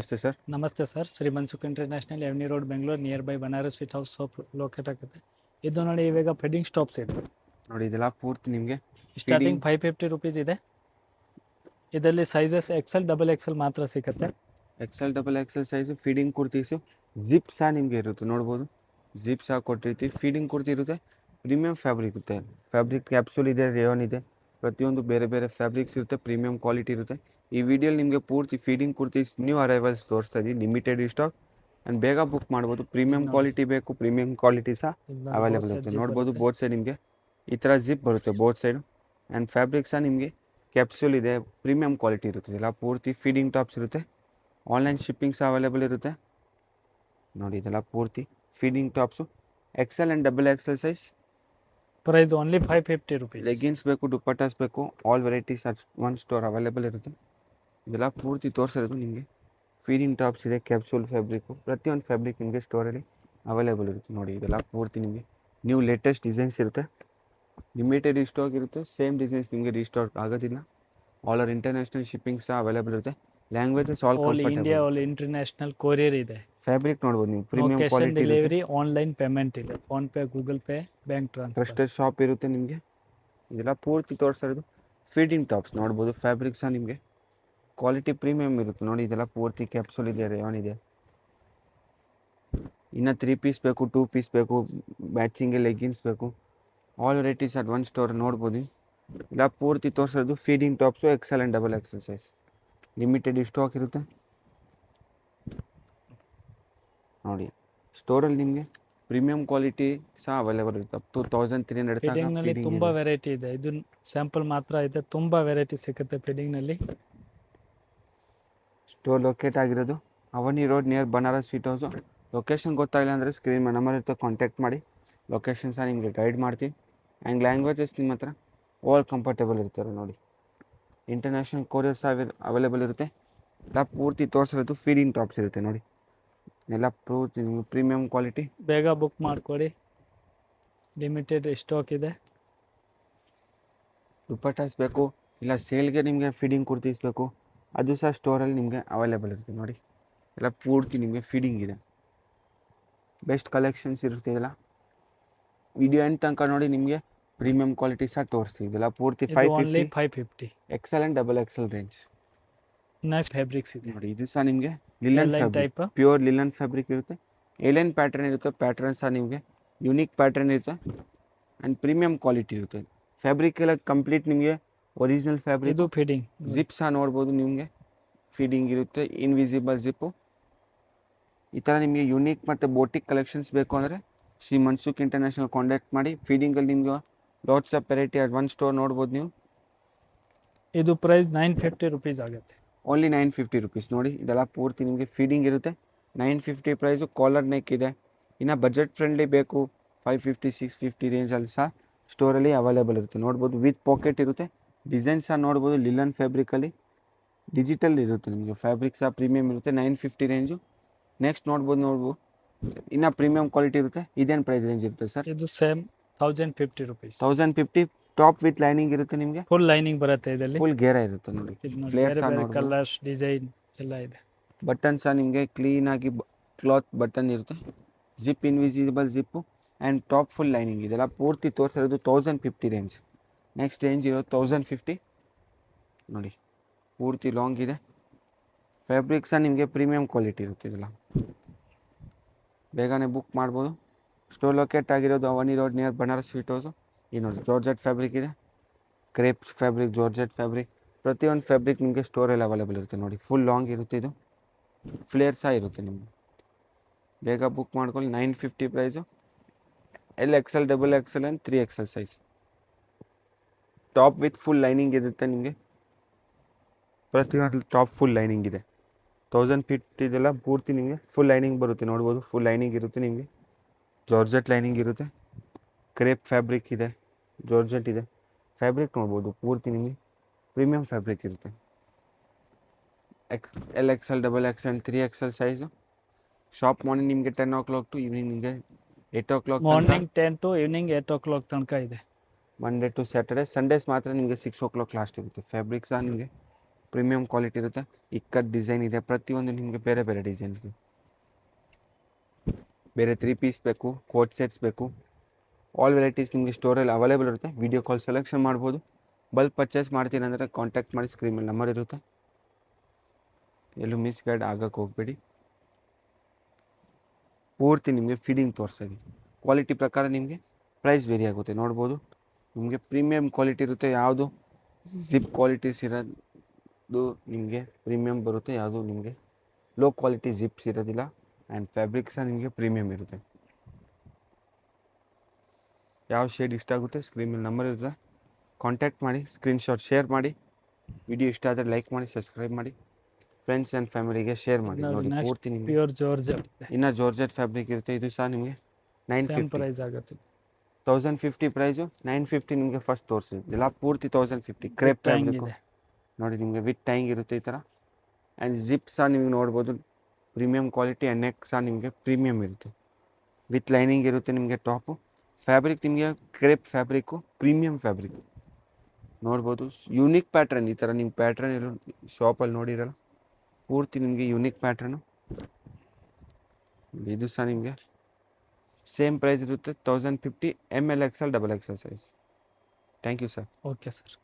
ನಮಸ್ತೆ ಸರ್. ನಮಸ್ತೆ sir. Shri Mansukh international avenue road Bengaluru nearby Banaras sweet house shop locate ಆಗುತ್ತೆ. ಇದು ನೋಡಿ ಇವಾಗ ಫೆಡಿಂಗ್ ಸ್ಟಾಪ್ಸ್ ಇದೆ ನೋಡಿ, ಇದೆಲ್ಲ ಪೂರ್ತಿ ನಿಮಗೆ ಸ್ಟಾರ್ಟಿಂಗ್ 550 ರೂಪೀಸ್ ಇದೆ. ಇದರಲ್ಲಿ ಸೈಜಸ್ ಎಕ್ಸೆಲ್ ಡಬಲ್ ಎಕ್ಸೆಲ್ ಮಾತ್ರ ಸಿಗುತ್ತೆ. XL double XL size feeding kurtis zip ಸಹ ನಿಮಗೆ ಇರುತ್ತೆ. ನೋಡ್ಬೋದು, ಜಿಪ್ ಸಹ ಕೊಟ್ಟಿರ್ತೀವಿ. ಫೀಡಿಂಗ್ ಕುರ್ತಿ ಇರುತ್ತೆ, ಪ್ರೀಮಿಯಂ ಫ್ಯಾಬ್ರಿಕ್ ಇರುತ್ತೆ. ಫ್ಯಾಬ್ರಿಕ್ ಕ್ಯಾಪ್ಸೂಲ್ ಇದೆ, ರೇಯಾನ್ ಇದೆ, ಪ್ರತಿಯೊಂದು ಬೇರೆ ಬೇರೆ ಫ್ಯಾಬ್ರಿಕ್ಸ್ ಇರುತ್ತೆ, ಪ್ರೀಮಿಯಂ ಕ್ವಾಲಿಟಿ ಇರುತ್ತೆ. ಈ ವಿಡಿಯೋಲಿ ನಿಮಗೆ ಪೂರ್ತಿ ಫೀಡಿಂಗ್ ಕುರ್ತೀಸ್ ನ್ಯೂ ಅರೈವಲ್ಸ್ ತೋರಿಸ್ತಾ ಇದ್ದೀವಿ, ಲಿಮಿಟೆಡ್ ಸ್ಟಾಕ್ ಆ್ಯಂಡ್ ಬೇಗ ಬುಕ್ ಮಾಡ್ಬೋದು. ಪ್ರೀಮಿಯಂ ಕ್ವಾಲಿಟಿ ಬೇಕು, ಪ್ರೀಮಿಯಂ ಕ್ವಾಲಿಟಿ ಸಹ ಅವೈಲೇಬಲ್ ಇರುತ್ತೆ. ನೋಡ್ಬೋದು, ಬೋತ್ ಸೈಡ್ ನಿಮಗೆ ಈ ಥರ ಜಿಪ್ ಬರುತ್ತೆ ಬೋತ್ ಸೈಡು. ಆ್ಯಂಡ್ ಫ್ಯಾಬ್ರಿಕ್ ಸಹ ನಿಮಗೆ ಕ್ಯಾಪ್ಸೂಲ್ ಇದೆ, ಪ್ರೀಮಿಯಂ ಕ್ವಾಲಿಟಿ ಇರುತ್ತೆ. ಇದೆಲ್ಲ ಪೂರ್ತಿ ಫೀಡಿಂಗ್ ಟಾಪ್ಸ್ ಇರುತ್ತೆ. ಆನ್ಲೈನ್ ಶಿಪ್ಪಿಂಗ್ ಸಹ ಅವೈಲೇಬಲ್ ಇರುತ್ತೆ. ನೋಡಿ, ಇದೆಲ್ಲ ಪೂರ್ತಿ feeding tops XL and double XL size. Price only 550 rupees. Leggings ಬೇಕು, ದುಪ್ಪಟ್ಟಾಸ್ ಬೇಕು, all varieties at one store available ಇರುತ್ತೆ. ಇದೆಲ್ಲ ಪೂರ್ತಿ ತೋರಿಸಿರೋದು ನಿಮಗೆ ಫೀಡಿಂಗ್ ಟಾಪ್ಸ್ ಇದೆ, ಕ್ಯಾಪ್ಸೂಲ್ ಫ್ಯಾಬ್ರಿಕ್ಕು, ಪ್ರತಿಯೊಂದು ಫ್ಯಾಬ್ರಿಕ್ ನಿಮಗೆ ಸ್ಟೋರಲ್ಲಿ ಅವೈಲೇಬಲ್ ಇರುತ್ತೆ. ನೋಡಿ, ಇದೆಲ್ಲ ಪೂರ್ತಿ ನಿಮಗೆ ನ್ಯೂ ಲೇಟೆಸ್ಟ್ ಡಿಸೈನ್ಸ್ ಇರುತ್ತೆ. ಲಿಮಿಟೆಡ್ ಸ್ಟಾಕ್ ಇರುತ್ತೆ. ಸೇಮ್ ಡಿಸೈನ್ಸ್ ನಿಮಗೆ ರೀಸ್ಟಾಕ್ ಆಗೋದಿಲ್ಲ. ಆಲ್ ಓವರ್ ಇಂಟರ್ನ್ಯಾಷನಲ್ ಶಿಪ್ಪಿಂಗ್ ಸಹ ಅವೈಲೇಬಲ್ ಇರುತ್ತೆ. Languages all all comfortable. India, all international courier ಇದೆ. ಫ್ಯಾಬ್ರಿಕ್ ನೋಡ್ಬೋದು ನೀವು, ಪ್ರೀಮಿಯಂ ಕ್ಯಾಶ್ ಆನ್ ಕ್ವಾಲಿಟಿ ಇರುತ್ತೆ. ಡೆಲಿವರಿ, ಆನ್ಲೈನ್ ಪೇಮೆಂಟ್ ಇದೆ, phone pay, Google pay, bank transfer. Trusted shop ಇರುತ್ತೆ ನಿಮಗೆ. ಇದೆಲ್ಲ ಪೂರ್ತಿ ತೋರಿಸಿರೋದು ಫೀಡಿಂಗ್ ಟಾಪ್ಸ್. ನೋಡ್ಬೋದು, ಫ್ಯಾಬ್ರಿಕ್ ಸಹ ನಿಮಗೆ ಕ್ವಾಲಿಟಿ ಪ್ರೀಮಿಯಂ ಇರುತ್ತೆ. ನೋಡಿ, ಇದೆಲ್ಲ ಪೂರ್ತಿ ಕ್ಯಾಪ್ಸೂಲ್ ಇದೆ, ರೇಯಾನ್ ಇದೆ. ಇನ್ನು 3 ಪೀಸ್ ಬೇಕು, 2 ಪೀಸ್ ಬೇಕು, ಮ್ಯಾಚಿಂಗ್ಗೆ ಲೆಗ್ಗಿನ್ಸ್ ಬೇಕು, all varieties at one store ನೋಡ್ಬೋದು. ಇಲ್ಲ ಪೂರ್ತಿ ತೋರಿಸೋದು feeding tops XL and double XL size. Limited stock ಇರುತ್ತೆ. ನೋಡಿ, ಸ್ಟೋರಲ್ಲಿ ನಿಮಗೆ ಪ್ರೀಮಿಯಂ ಕ್ವಾಲಿಟಿ ಸಹ ಅವೈಲೇಬಲ್ ಇರುತ್ತೆ. ಅಪ್ ಟು 1300 ಫಿಟ್ಟಿಂಗ್ನಲ್ಲಿ ತುಂಬ ವೆರೈಟಿ ಇದೆ. ಇದು ಸ್ಯಾಂಪಲ್ ಮಾತ್ರ ಇದೆ, ತುಂಬ ವೆರೈಟಿ ಸಿಗುತ್ತೆ ಫಿಟ್ಟಿಂಗ್ನಲ್ಲಿ. ಸ್ಟೋರ್ ಲೊಕೇಟ್ ಆಗಿರೋದು avenue road near Banaras sweet house. Location ಗೊತ್ತಾಗಿಲ್ಲ ಅಂದರೆ ಸ್ಕ್ರೀನ್ ನಂಬರ್ ಇರುತ್ತೆ, ಕಾಂಟ್ಯಾಕ್ಟ್ ಮಾಡಿ. ಲೊಕೇಶನ್ ಸಹ ನಿಮಗೆ ಗೈಡ್ ಮಾಡ್ತೀವಿ. ಆ್ಯಂಡ್ ಲ್ಯಾಂಗ್ವೇಜಸ್ ನಿಮ್ಮ ಹತ್ರ ಆಲ್ ಕಂಫರ್ಟೇಬಲ್ ಇರ್ತಾರೆ. ನೋಡಿ, ಇಂಟರ್ನ್ಯಾಷನಲ್ ಕೊರಿಯರ್ ಸಹ ಅವೈಲೇಬಲ್ ಇರುತ್ತೆ. ಎಲ್ಲ ಪೂರ್ತಿ ತೋರಿಸಿರೋದು ಫೀಡಿಂಗ್ ಟಾಪ್ಸ್ ಇರುತ್ತೆ. ನೋಡಿ, ಎಲ್ಲ ಪೂರ್ತಿ ನಿಮಗೆ ಪ್ರೀಮಿಯಂ ಕ್ವಾಲಿಟಿ. ಬೇಗ ಬುಕ್ ಮಾಡಿಕೊಡಿ, ಲಿಮಿಟೆಡ್ ಸ್ಟಾಕ್ ಇದೆ. ದುಪ್ಪಟ್ಟಾಸ್ ಬೇಕು, ಇಲ್ಲ ಸೇಲ್ಗೆ ನಿಮಗೆ ಫೀಡಿಂಗ್ ಕುರ್ತಿಸ್ಬೇಕು, ಅದು ಸಹ ಸ್ಟೋರಲ್ಲಿ ನಿಮಗೆ ಅವೈಲೇಬಲ್ ಇರುತ್ತೆ. ನೋಡಿ, ಎಲ್ಲ ಪೂರ್ತಿ ನಿಮಗೆ ಫೀಡಿಂಗ್ ಇದೆ. ಬೆಸ್ಟ್ ಕಲೆಕ್ಷನ್ಸ್ ಇರುತ್ತೆ. ಇದೆಲ್ಲ ವಿಡಿಯೋ ಎಂಡ್ ತನಕ ನೋಡಿ, ನಿಮಗೆ ಪ್ರೀಮಿಯಂ ಕ್ವಾಲಿಟಿ ಸಹ ತೋರಿಸ್ತೀವಿ. ಇದೆಲ್ಲ ಪೂರ್ತಿ 550 Excel and double Excel range. Next fabrics ಇದೆ. ನೋಡಿ, ಇದು ಸಹ ನಿಮಗೆ linen fabric, pure linen fabric ಇರುತ್ತೆ. ಏಲೈನ್ ಪ್ಯಾಟರ್ನ್ ಇರುತ್ತೆ. ಪ್ಯಾಟರ್ನ್ ಸಹ ನಿಮಗೆ ಯುನೀಕ್ ಪ್ಯಾಟರ್ನ್ ಇರುತ್ತೆ ಆ್ಯಂಡ್ ಪ್ರೀಮಿಯಂ ಕ್ವಾಲಿಟಿ ಇರುತ್ತೆ. ಫ್ಯಾಬ್ರಿಕ್ ಎಲ್ಲ ಕಂಪ್ಲೀಟ್ ನಿಮಗೆ ಒರಿಜಿನಲ್ ಫ್ಯಾಬ್ರಿಕ್. ಇದು ಫಿಟ್ಟಿಂಗ್ ಜಿಪ್ ಸಹ ನೋಡ್ಬೋದು, ನಿಮಗೆ ಫೀಡಿಂಗ್ ಇರುತ್ತೆ, ಇನ್ವಿಸಿಬಲ್ ಜಿಪ್ಪು. ಈ ಥರ ನಿಮಗೆ ಯುನೀಕ್ ಮತ್ತು ಬೋಟಿಕ್ ಕಲೆಕ್ಷನ್ಸ್ ಬೇಕು ಅಂದರೆ ಶ್ರೀ ಮನ್ಸುಖ್ ಇಂಟರ್ನ್ಯಾಷನಲ್ ಕಾಂಟ್ಯಾಕ್ಟ್ ಮಾಡಿ. ಫೀಡಿಂಗಲ್ಲಿ ನಿಮಗೆ lots of variety at one store ನೋಡ್ಬೋದು ನೀವು. ಇದು ಪ್ರೈಸ್ 950 ರೂಪೀಸ್ ಆಗುತ್ತೆ. Only 950 rupees. ನೋಡಿ, ಇದೆಲ್ಲ ಪೂರ್ತಿ ನಿಮಗೆ ಫೀಡಿಂಗ್ ಇರುತ್ತೆ. 950 ಪ್ರೈಸು. ಕಾಲರ್ ನೆಕ್ ಇದೆ. ಇನ್ನು ಬಜೆಟ್ ಫ್ರೆಂಡ್ಲಿ ಬೇಕು, 550 650 ರೇಂಜಲ್ಲಿ ಸಹ ಸ್ಟೋರಲ್ಲಿ ಅವೈಲೇಬಲ್ ಇರುತ್ತೆ. ನೋಡ್ಬೋದು, ವಿತ್ ಪಾಕೆಟ್ ಇರುತ್ತೆ. ಡಿಸೈನ್ ಸಹ ನೋಡ್ಬೋದು, ಲಿಲನ್ ಫ್ಯಾಬ್ರಿಕಲ್ಲಿ ಡಿಜಿಟಲ್ ಇರುತ್ತೆ. ನಿಮಗೆ ಫ್ಯಾಬ್ರಿಕ್ ಸಹ ಪ್ರೀಮಿಯಂ ಇರುತ್ತೆ. 950 ರೇಂಜು. ನೆಕ್ಸ್ಟ್ ನೋಡ್ಬೋದು, ಇನ್ನು ಪ್ರೀಮಿಯಂ ಕ್ವಾಲಿಟಿ ಇರುತ್ತೆ. ಇದೇನು ಪ್ರೈಸ್ ರೇಂಜ್ ಇರುತ್ತೆ ಸರ್? ಇದು same 1050 rupees. 1050 top with lining ಇರುತ್ತೆ. ನಿಮಗೆ ಫುಲ್ ಲೈನಿಂಗ್ ಬರುತ್ತೆ. ಇದರಲ್ಲಿ ಫುಲ್ ಗೇರ ಇರುತ್ತೆ. ನೋಡಿ, ಫ್ಲೇರ್ ಬೇರೆ ಸಹ ಬೇರೆ ನೋಡ್ಬೋದು. ಕಲರ್ಸ್, ಡಿಸೈನ್ ಎಲ್ಲ ಇದೆ. ಬಟನ್ ಸಹ ನಿಮಗೆ ಕ್ಲೀನಾಗಿ ಕ್ಲಾತ್ ಬಟನ್ ಇರುತ್ತೆ. Zip invisible zip and top full lining. ಇದೆಲ್ಲ ಪೂರ್ತಿ ತೋರಿಸಿರೋದು 1050 ರೇಂಜ್. ನೆಕ್ಸ್ಟ್ ರೇಂಜ್ ಇರೋದು 1050. ನೋಡಿ, ಪೂರ್ತಿ ಲಾಂಗ್ ಇದೆ. ಫ್ಯಾಬ್ರಿಕ್ ಸಹ ನಿಮಗೆ ಪ್ರೀಮಿಯಂ ಕ್ವಾಲಿಟಿ ಇರುತ್ತೆ. ಇದೆಲ್ಲ ಬೇಗನೆ ಬುಕ್ ಮಾಡ್ಬೋದು. ಸ್ಟೋರ್ ಲೊಕೇಟ್ ಆಗಿರೋದು avenue road near Banaras sweet house. ಈ ನೋಡಿ, ಜಾರ್ಜೆಟ್ ಫ್ಯಾಬ್ರಿಕ್ ಇದೆ, ಕ್ರೇಪ್ ಫ್ಯಾಬ್ರಿಕ್, ಜಾರ್ಜೆಟ್ ಫ್ಯಾಬ್ರಿಕ್, ಪ್ರತಿಯೊಂದು ಫ್ಯಾಬ್ರಿಕ್ ನಿಮಗೆ ಸ್ಟೋರಲ್ಲಿ ಅವೈಲೇಬಲ್ ಇರುತ್ತೆ. ನೋಡಿ, ಫುಲ್ ಲಾಂಗ್ ಇರುತ್ತೆ. ಇದು ಫ್ಲೇರ್ ಸಹ ಇರುತ್ತೆ. ನಿಮಗೆ ಬೇಗ ಬುಕ್ ಮಾಡ್ಕೊಳ್ಳಿ. 950 price. L Excel, double XL and 3XL size. Top with full lining ಇರುತ್ತೆ. ನಿಮಗೆ ಪ್ರತಿಯೊಂದು ಟಾಪ್ ಫುಲ್ ಲೈನಿಂಗ್ ಇದೆ. 1050 ಇದೆಲ್ಲ ಪೂರ್ತಿ ನಿಮಗೆ ಫುಲ್ ಲೈನಿಂಗ್ ಬರುತ್ತೆ. ನೋಡ್ಬೋದು, ಫುಲ್ ಲೈನಿಂಗ್ ಇರುತ್ತೆ. ನಿಮಗೆ ಜಾರ್ಜೆಟ್ ಲೈನಿಂಗ್ ಇರುತ್ತೆ. ಕ್ರೇಪ್ ಫ್ಯಾಬ್ರಿಕ್ ಇದೆ, ಜಾರ್ಜೆಟ್ ಇದೆ. ಫ್ಯಾಬ್ರಿಕ್ ನೋಡ್ಬೋದು, ಪೂರ್ತಿ ನಿಮಗೆ ಪ್ರೀಮಿಯಂ ಫ್ಯಾಬ್ರಿಕ್ ಇರುತ್ತೆ. L Excel, double XL, 3XL size. Shop morning ನಿಮಗೆ 10 o'clock ಟು ಈವ್ನಿಂಗ್ ನಿಮಗೆ 8 o'clock. Morning 10 to evening 8 o'clock ತನಕ ಇದೆ. Monday to Saturday. ಸಂಡೇಸ್ ಮಾತ್ರ ನಿಮಗೆ 6 o'clock ಲಾಸ್ಟ್ ಇರುತ್ತೆ. ಫ್ಯಾಬ್ರಿಕ್ ಸಹ ನಿಮಗೆ ಪ್ರೀಮಿಯಂ ಕ್ವಾಲಿಟಿ ಇರುತ್ತೆ. ಇಕ್ಕಟ್ ಡಿಸೈನ್ ಇದೆ, ಪ್ರತಿಯೊಂದು ನಿಮಗೆ ಬೇರೆ ಬೇರೆ ಡಿಸೈನ್ ಇದೆ. ಬೇರೆ 3 ಪೀಸ್ ಬೇಕು, ಕೋಟ್ ಸೆಟ್ಸ್ ಬೇಕು, ಆಲ್ ವೆರೈಟೀಸ್ ನಿಮಗೆ ಸ್ಟೋರಲ್ಲಿ ಅವೈಲೇಬಲ್ ಇರುತ್ತೆ. ವಿಡಿಯೋ ಕಾಲ್ ಸೆಲೆಕ್ಷನ್ ಮಾಡ್ಬೋದು. ಬಲ್ಕ್ ಪರ್ಚೇಸ್ ಮಾಡ್ತೀನಿ ಅಂದರೆ ಕಾಂಟ್ಯಾಕ್ಟ್ ಮಾಡಿ, ಸ್ಕ್ರೀನ್ ಮೇಲೆ ನಂಬರ್ ಇರುತ್ತೆ. ಎಲ್ಲೂ ಮಿಸ್ ಗೈಡ್ ಆಗಕ್ಕೆ ಹೋಗಬೇಡಿ. ಪೂರ್ತಿ ನಿಮಗೆ ಫೀಡಿಂಗ್ ತೋರಿಸ್ತಾ ಇದ್ದೀನಿ. ಕ್ವಾಲಿಟಿ ಪ್ರಕಾರ ನಿಮಗೆ ಪ್ರೈಸ್ ವೇರಿ ಆಗುತ್ತೆ. ನೋಡ್ಬೋದು, ನಿಮಗೆ ಪ್ರೀಮಿಯಂ ಕ್ವಾಲಿಟಿ ಇರುತ್ತೆ. ಯಾವುದು ಜಿಪ್ ಕ್ವಾಲಿಟೀಸ್ ಇರೋದು ನಿಮಗೆ ಪ್ರೀಮಿಯಂ ಬರುತ್ತೆ, ಯಾವುದು ನಿಮಗೆ ಲೋ ಕ್ವಾಲಿಟಿ ಜಿಪ್ಸ್ ಇರೋದಿಲ್ಲ. ಆ್ಯಂಡ್ ಫ್ಯಾಬ್ರಿಕ್ ಸಹ ನಿಮಗೆ ಪ್ರೀಮಿಯಂ ಇರುತ್ತೆ. ಯಾವ ಶೇಡ್ ಇಷ್ಟ ಆಗುತ್ತೆ ಸ್ಕ್ರೀನ್ ಮೇಲೆ ನಂಬರ್ ಇರುತ್ತೆ, ಕಾಂಟ್ಯಾಕ್ಟ್ ಮಾಡಿ, ಸ್ಕ್ರೀನ್ಶಾಟ್ ಶೇರ್ ಮಾಡಿ. ವಿಡಿಯೋ ಇಷ್ಟ ಆದರೆ ಲೈಕ್ ಮಾಡಿ, ಸಬ್ಸ್ಕ್ರೈಬ್ ಮಾಡಿ, ಫ್ರೆಂಡ್ಸ್ ಆ್ಯಂಡ್ ಫ್ಯಾಮಿಲಿಗೆ ಶೇರ್ ಮಾಡಿ. ನೋಡಿ ಪೂರ್ತಿ ನಿಮಗೆ ಪ್ಯೂರ್ ಜಾರ್ಜೆಟ್ ಇನ್ನು ಜಾರ್ಜೆಟ್ ಫ್ಯಾಬ್ರಿಕ್ ಇರುತ್ತೆ. ಇದು ಸಹ ನಿಮಗೆ ಸೇಮ್ 950 ಪ್ರೈಸ್ ಆಗುತ್ತೆ. 1050 ಪ್ರೈಸು. 950 ನಿಮಗೆ ಫಸ್ಟ್ ತೋರಿಸಿದೆ. ಎಲ್ಲ ಪೂರ್ತಿ 1050 ಕ್ರೇಪ್ ಟೈಂಗ್ ಫ್ಯಾಬ್ರಿಕ್ಕು. ಇದೆ. ನೋಡಿ ನಿಮಗೆ ವಿತ್ ಟೈಂಗ್ ಇರುತ್ತೆ ಈ ಥರ. ಆ್ಯಂಡ್ ಜಿಪ್ ಸಹ ನಿಮಗೆ ನೋಡ್ಬೋದು ಪ್ರೀಮಿಯಂ ಕ್ವಾಲಿಟಿ. ಆ್ಯಂಡ್ ನೆಕ್ ಸಹ ನಿಮಗೆ ಪ್ರೀಮಿಯಂ ಇರುತ್ತೆ, ವಿತ್ ಲೈನಿಂಗ್ ಇರುತ್ತೆ ನಿಮಗೆ ಟಾಪು. ಫ್ಯಾಬ್ರಿಕ್ ನಿಮಗೆ ಕ್ರೇಪ್ ಫ್ಯಾಬ್ರಿಕ್ಕು, ಪ್ರೀಮಿಯಂ ಫ್ಯಾಬ್ರಿಕ್. ನೋಡ್ಬೋದು ಯೂನಿಕ್ ಪ್ಯಾಟ್ರನ್. ಈ ಥರ ನೀವು ಪ್ಯಾಟ್ರನ್ ಎಲ್ಲೂ ಶಾಪಲ್ಲಿ ನೋಡಿರಲ್ಲ. ಪೂರ್ತಿ ನಿಮಗೆ ಯೂನಿಕ್ ಪ್ಯಾಟ್ರನು. ಇದು ಸಹ ನಿಮಗೆ ಸೇಮ್ ಪ್ರೈಸ್ ಇರುತ್ತೆ, 1050. ML XL XXL ಸೈಜ್. Thank you sir. Okay sir.